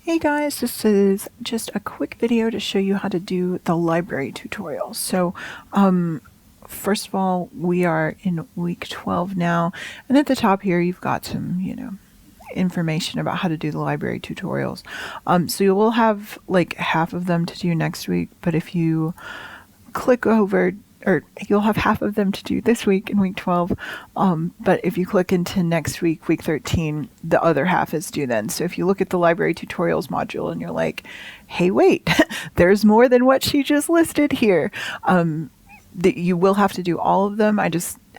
Hey guys, this is just a quick video to show you how to do the library tutorial. So, first of all, we are in week 12 now, and at the top here you've got some, information about how to do the library tutorials. So you will have like half of them to do next week, but if you click over, or you'll have half of them to do this week in week 12, but if you click into next week, week 13, the other half is due then. So if you look at the library tutorials module and you're like, hey, wait, there's more than what she just listed here, you will have to do all of them.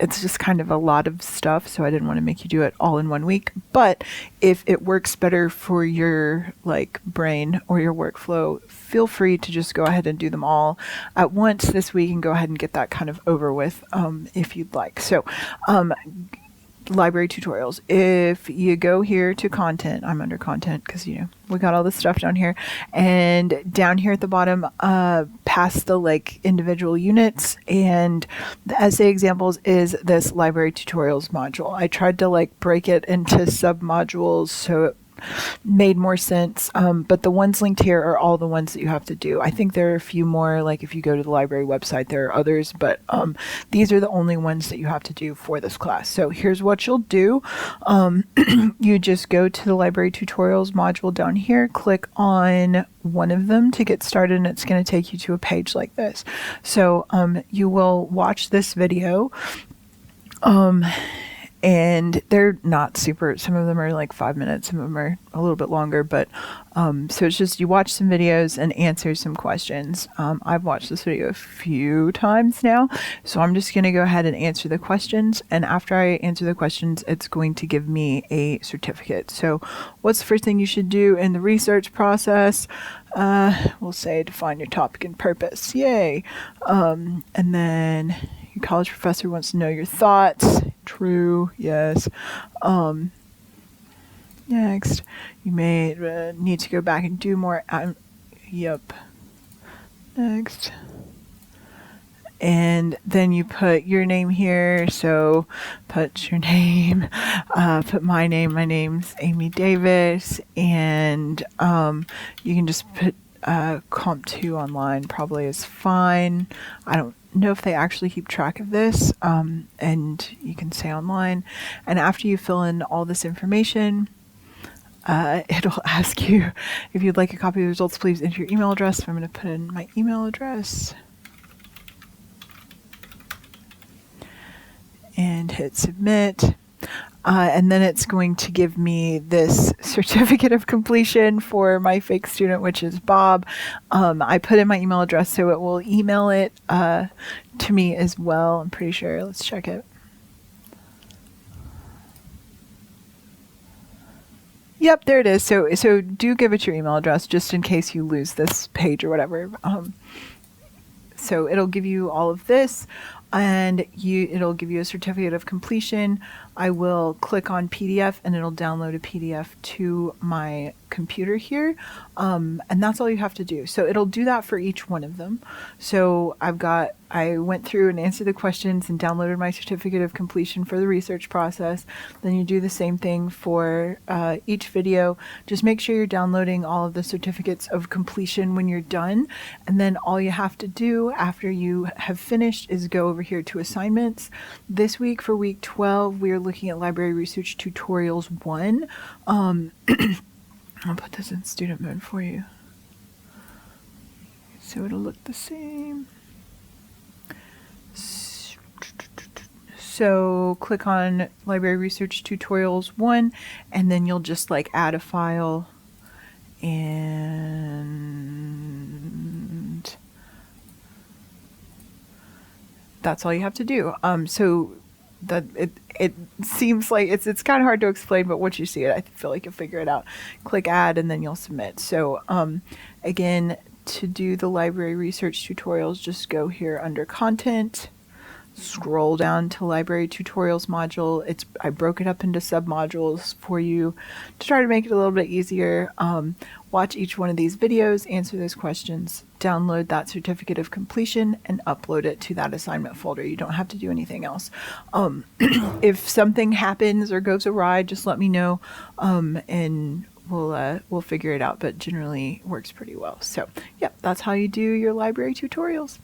It's just kind of a lot of stuff, so I didn't want to make you do it all in one week. But if it works better for your brain or your workflow, feel free to just go ahead and do them all at once this week and go ahead and get that kind of over with if you'd like. So library tutorials. If you go here to content, I'm under content because we got all this stuff down here, and down here at the bottom, past the individual units and the essay examples is this library tutorials module. I tried to break it into sub modules so it made more sense, but the ones linked here are all the ones that you have to do. I think there are a few more, like if you go to the library website there are others, but these are the only ones that you have to do for this class. So here's what you'll do. You just go to the library tutorials module down here, click on one of them to get started, and it's going to take you to a page like this. So you will watch this video, and they're not super, some of them are like 5 minutes, some of them are a little bit longer, but so it's just you watch some videos and answer some questions. I've watched this video a few times now, so I'm just going to go ahead and answer the questions, and after I answer the questions it's going to give me a certificate. So what's the first thing you should do in the research process? We'll say define your topic and purpose. Yay. And then your college professor wants to know your thoughts. True. Yes. Next, you may need to go back and do more. Yep. Next. And then you put your name here. So put your name, put my name. My name's Amy Davis. And you can just put Comp 2 online probably is fine. I don't know if they actually keep track of this, and you can say online. And after you fill in all this information, it'll ask you if you'd like a copy of the results, please enter your email address. So I'm going to put in my email address and hit submit. And then it's going to give me this certificate of completion for my fake student, which is Bob. I put in my email address, so it will email it to me as well. I'm pretty sure. Let's check it. Yep, there it is. So do give it your email address just in case you lose this page or whatever. So it'll give you all of this, and it'll give you a certificate of completion. I will click on PDF and it'll download a PDF to my computer here, and that's all you have to do. So it'll do that for each one of them. So I went through and answered the questions and downloaded my certificate of completion for the research process. Then you do the same thing for each video. Just make sure you're downloading all of the certificates of completion when you're done, and then all you have to do after you have finished is go over here to assignments. This week for week 12 we are looking at library research tutorials 1. I'll put this in student mode for you so it'll look the same. So click on library research tutorials 1, and then you'll just add a file, and that's all you have to do. So that it seems like it's kind of hard to explain, but once you see it, I feel like you'll figure it out. Click add, and then you'll submit. So again, to do the library research tutorials, just go here under content, scroll down to library tutorials module. I broke it up into sub modules for you to try to make it a little bit easier. Watch each one of these videos, answer those questions, download that certificate of completion, and upload it to that assignment folder. You don't have to do anything else. If something happens or goes awry, just let me know, and we'll figure it out, but generally works pretty well. So yeah, that's how you do your library tutorials.